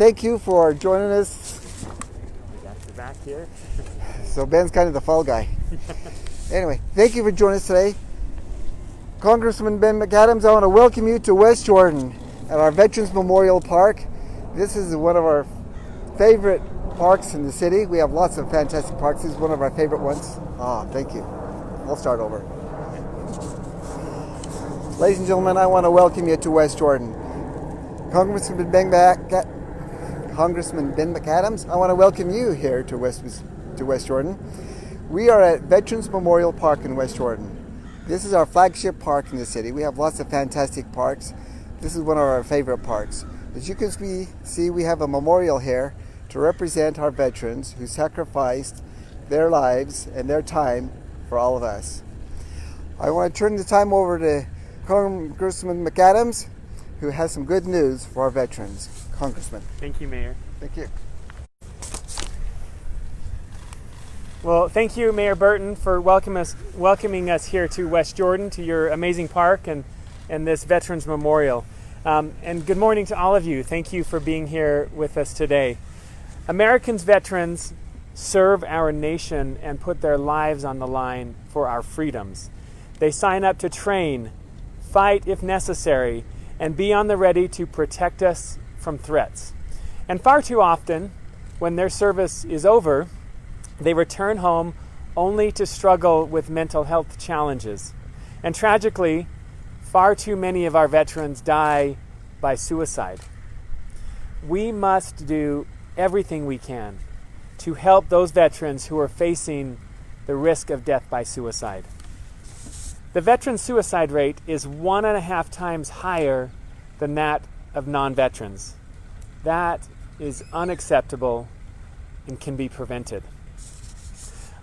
thank you for joining us. We got your back here. So Ben's kind of the fall guy. Anyway, thank you for joining us today. Congressman Ben McAdams, I want to welcome you to West Jordan at our Veterans Memorial Park. This is one of our favorite parks in the city. We have lots of fantastic parks. This is one of our favorite ones. Thank you. I'll start over. Ladies and gentlemen, I want to welcome you to West Jordan. Congressman Ben McAdams, I want to welcome you here to West Jordan. We are at Veterans Memorial Park in West Jordan. This is our flagship park in the city. We have lots of fantastic parks. This is one of our favorite parks. As you can see, we have a memorial here to represent our veterans who sacrificed their lives and their time for all of us. I want to turn the time over to Congressman McAdams, who has some good news for our veterans. Congressman. Thank you, Mayor. Thank you. Well, thank you, Mayor Burton, for welcoming us here to West Jordan, to your amazing park and this Veterans Memorial. And good morning to all of you. Thank you for being here with us today. Americans veterans serve our nation and put their lives on the line for our freedoms. They sign up to train, fight if necessary, and be on the ready to protect us from threats. And far too often, when their service is over, they return home only to struggle with mental health challenges. And tragically, far too many of our veterans die by suicide. We must do everything we can to help those veterans who are facing the risk of death by suicide. The veteran suicide rate is 1.5 times higher than that of non-veterans. That is unacceptable and can be prevented.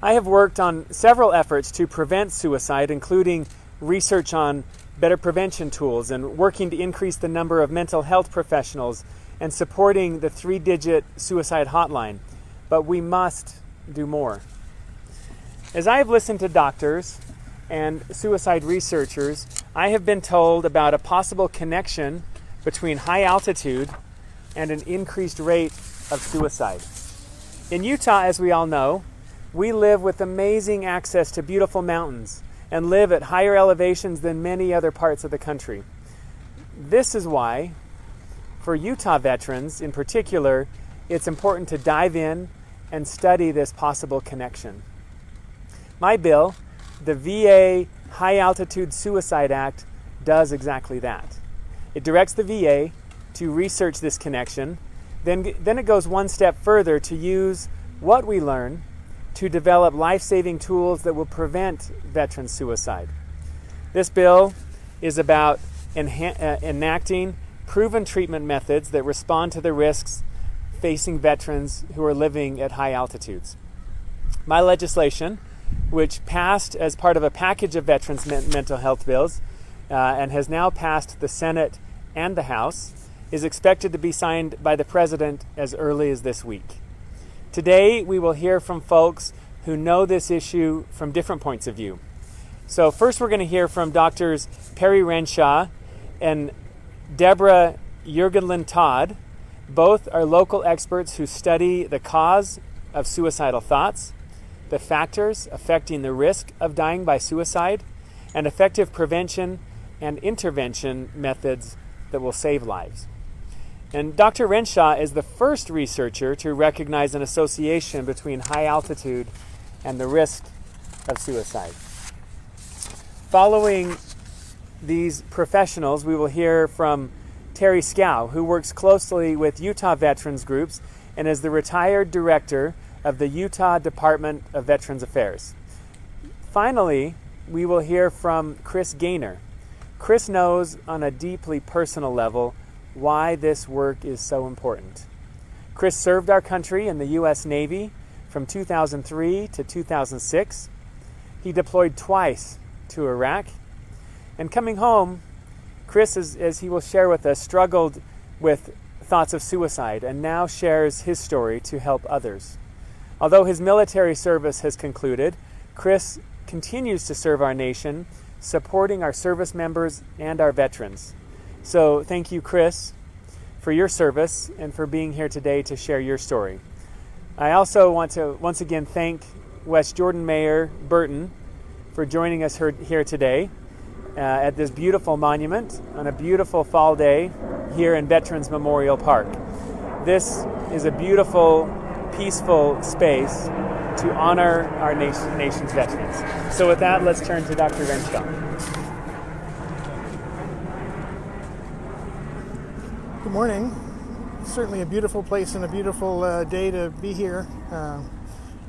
I have worked on several efforts to prevent suicide, including research on better prevention tools and working to increase the number of mental health professionals and supporting the 3-digit suicide hotline. But we must do more. As I have listened to doctors and suicide researchers, I have been told about a possible connection between high altitude and an increased rate of suicide. In Utah, as we all know, we live with amazing access to beautiful mountains and live at higher elevations than many other parts of the country. This is why, for Utah veterans in particular, it's important to dive in and study this possible connection. My bill, the VA High Altitude Suicide Act, does exactly that. It directs the VA to research this connection, then it goes one step further to use what we learn to develop life-saving tools that will prevent veteran suicide. This bill is about enacting proven treatment methods that respond to the risks facing veterans who are living at high altitudes. My legislation, which passed as part of a package of veterans' mental health bills and has now passed the Senate and the House, is expected to be signed by the President as early as this week. Today, we will hear from folks who know this issue from different points of view. So first, we're going to hear from Doctors Perry Renshaw and Deborah Jurgenlin-Todd. Both are local experts who study the cause of suicidal thoughts, the factors affecting the risk of dying by suicide, and effective prevention and intervention methods that will save lives. And Dr. Renshaw is the first researcher to recognize an association between high altitude and the risk of suicide. Following these professionals, we will hear from Terry Scow, who works closely with Utah veterans groups and is the retired director of the Utah Department of Veterans Affairs. Finally, we will hear from Chris Gaynor. Chris knows on a deeply personal level why this work is so important. Chris served our country in the U.S. Navy from 2003 to 2006. He deployed twice to Iraq. And coming home, Chris, as he will share with us, struggled with thoughts of suicide and now shares his story to help others. Although his military service has concluded, Chris continues to serve our nation, supporting our service members and our veterans. So thank you, Chris. for your service and for being here today to share your story. I also want to once again thank West Jordan Mayor Burton for joining us here today at this beautiful monument on a beautiful fall day here in Veterans Memorial Park. This is a beautiful, peaceful space to honor our nation's veterans. So with that, let's turn to Dr. Renshaw. Good morning. Certainly a beautiful place and a beautiful day to be here.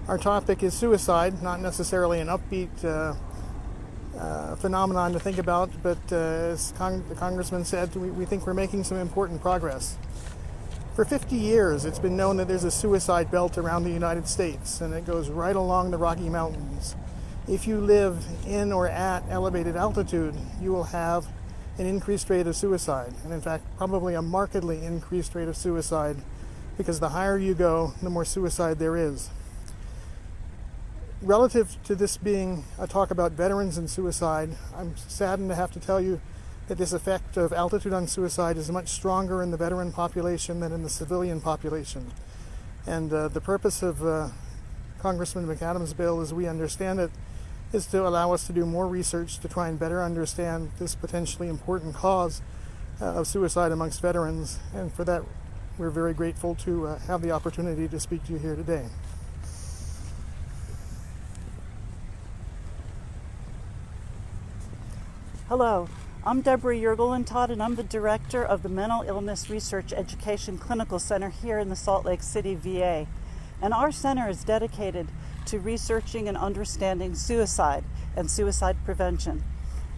Our topic is suicide, not necessarily an upbeat phenomenon to think about, but as the Congressman said, we think we're making some important progress. For 50 years, it's been known that there's a suicide belt around the United States, and it goes right along the Rocky Mountains. If you live in or at elevated altitude, you will have an increased rate of suicide, and in fact, probably a markedly increased rate of suicide, because the higher you go, the more suicide there is. Relative to this being a talk about veterans and suicide, I'm saddened to have to tell you that this effect of altitude on suicide is much stronger in the veteran population than in the civilian population. And the purpose of Congressman McAdams' bill, as we understand it, is to allow us to do more research to try and better understand this potentially important cause of suicide amongst veterans. And for that, we're very grateful to have the opportunity to speak to you here today. Hello, I'm Deborah Yergelintot, and I'm the director of the Mental Illness Research Education Clinical Center here in the Salt Lake City, VA. And our center is dedicated to researching and understanding suicide and suicide prevention.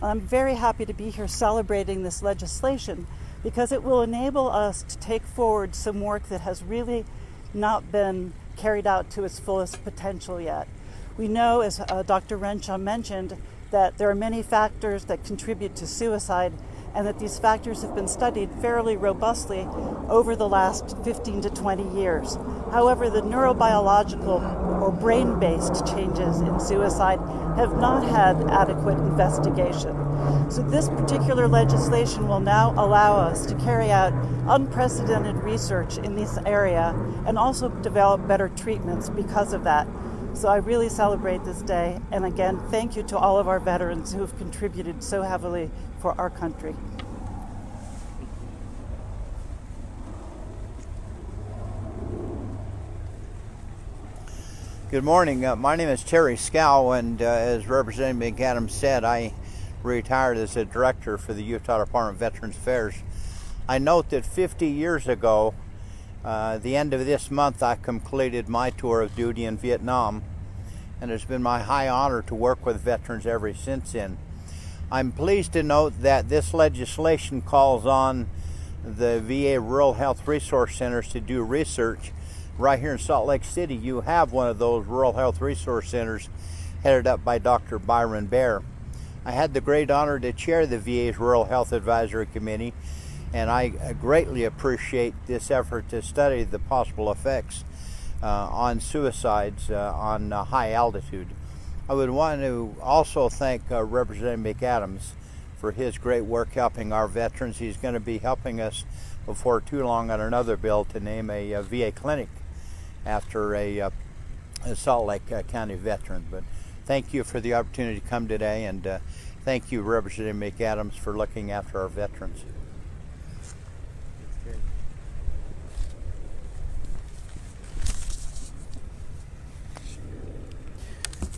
I'm very happy to be here celebrating this legislation because it will enable us to take forward some work that has really not been carried out to its fullest potential yet. We know, as Dr. Renshaw mentioned, that there are many factors that contribute to suicide, and that these factors have been studied fairly robustly over the last 15 to 20 years. However, the neurobiological or brain-based changes in suicide have not had adequate investigation. So this particular legislation will now allow us to carry out unprecedented research in this area and also develop better treatments because of that. So I really celebrate this day, and again, thank you to all of our veterans who have contributed so heavily for our country. Good morning. My name is Terry Scow, and as Representative McAdams said, I retired as a director for the Utah Department of Veterans Affairs. I note that 50 years ago, the end of this month, I completed my tour of duty in Vietnam, and it's been my high honor to work with veterans ever since then. I'm pleased to note that this legislation calls on the VA Rural Health Resource Centers to do research. Right here in Salt Lake City, you have one of those Rural Health Resource Centers headed up by Dr. Byron Bear. I had the great honor to chair the VA's Rural Health Advisory Committee, and I greatly appreciate this effort to study the possible effects on suicides on high altitude. I would want to also thank Representative McAdams for his great work helping our veterans. He's going to be helping us before too long on another bill to name a VA clinic after a Salt Lake County veteran. But thank you for the opportunity to come today, and thank you, Representative McAdams, for looking after our veterans.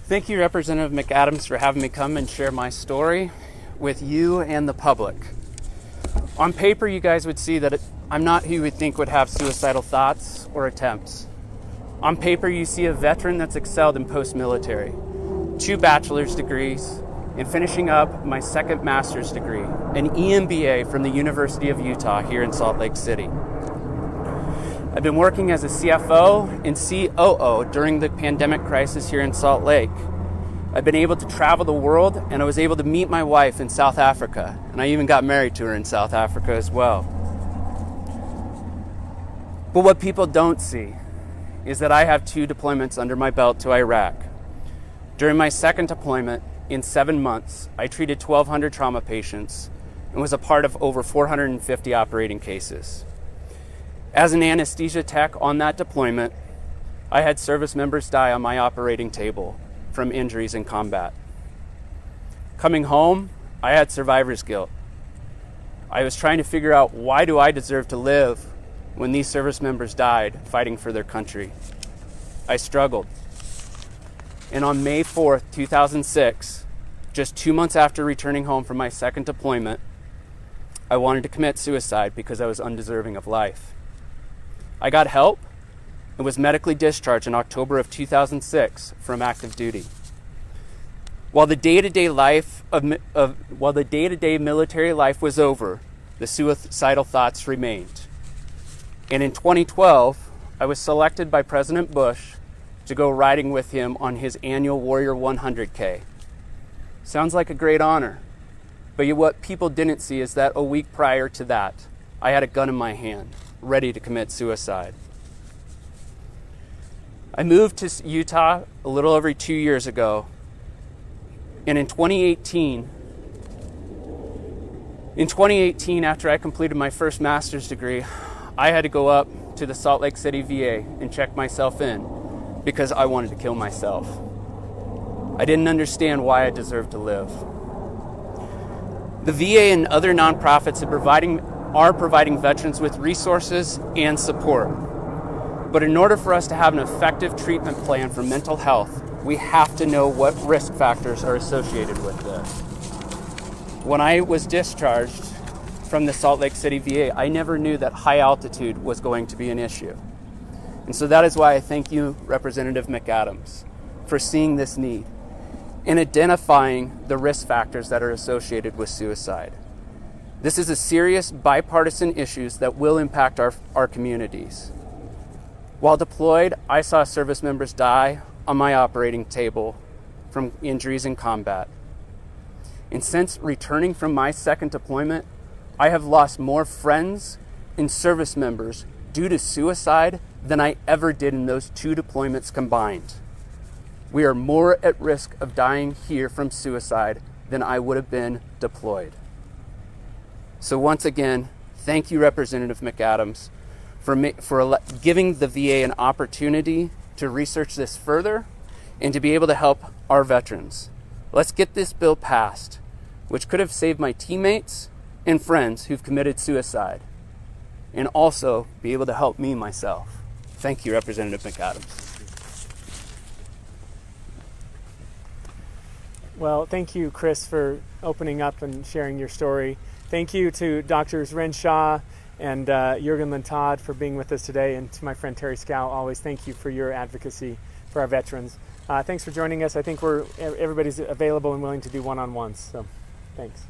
Thank you, Representative McAdams, for having me come and share my story with you and the public. On paper, you guys would see that I'm not who you would think would have suicidal thoughts or attempts. On paper, you see a veteran that's excelled in post-military, 2 bachelor's degrees, and finishing up my 2nd master's degree, an EMBA from the University of Utah here in Salt Lake City. I've been working as a CFO and COO during the pandemic crisis here in Salt Lake. I've been able to travel the world, and I was able to meet my wife in South Africa, and I even got married to her in South Africa as well. But what people don't see is that I have 2 deployments under my belt to Iraq. During my 2nd deployment, in 7 months, I treated 1,200 trauma patients and was a part of over 450 operating cases. As an anesthesia tech on that deployment, I had service members die on my operating table from injuries in combat. Coming home, I had survivor's guilt. I was trying to figure out, why do I deserve to live when these service members died fighting for their country? I struggled. And on May 4th, 2006, just 2 months after returning home from my second deployment, I wanted to commit suicide because I was undeserving of life. I got help and was medically discharged in October of 2006 from active duty. While the day-to-day military life was over, the suicidal thoughts remained. And in 2012, I was selected by President Bush to go riding with him on his annual Warrior 100K. Sounds like a great honor, but what people didn't see is that a week prior to that, I had a gun in my hand, ready to commit suicide. I moved to Utah a little over 2 years ago, and in 2018, after I completed my first master's degree, I had to go up to the Salt Lake City VA and check myself in because I wanted to kill myself. I didn't understand why I deserved to live. The VA and other nonprofits are providing veterans with resources and support. But in order for us to have an effective treatment plan for mental health, we have to know what risk factors are associated with this. When I was discharged from the Salt Lake City VA, I never knew that high altitude was going to be an issue. And so that is why I thank you, Representative McAdams, for seeing this need and identifying the risk factors that are associated with suicide. This is a serious bipartisan issue that will impact our communities. While deployed, I saw service members die on my operating table from injuries in combat. And since returning from my second deployment, I have lost more friends and service members due to suicide than I ever did in those 2 deployments combined. We are more at risk of dying here from suicide than I would have been deployed. So once again, thank you, Representative McAdams, for giving the VA an opportunity to research this further and to be able to help our veterans. Let's get this bill passed, which could have saved my teammates and friends who've committed suicide, and also be able to help me myself. Thank you, Representative McAdams. Well, thank you, Chris, for opening up and sharing your story. Thank you to Drs. Renshaw and Jürgen Lentad for being with us today, and to my friend Terry Scow, always thank you for your advocacy for our veterans. Thanks for joining us. I think everybody's available and willing to do one-on-ones, so thanks.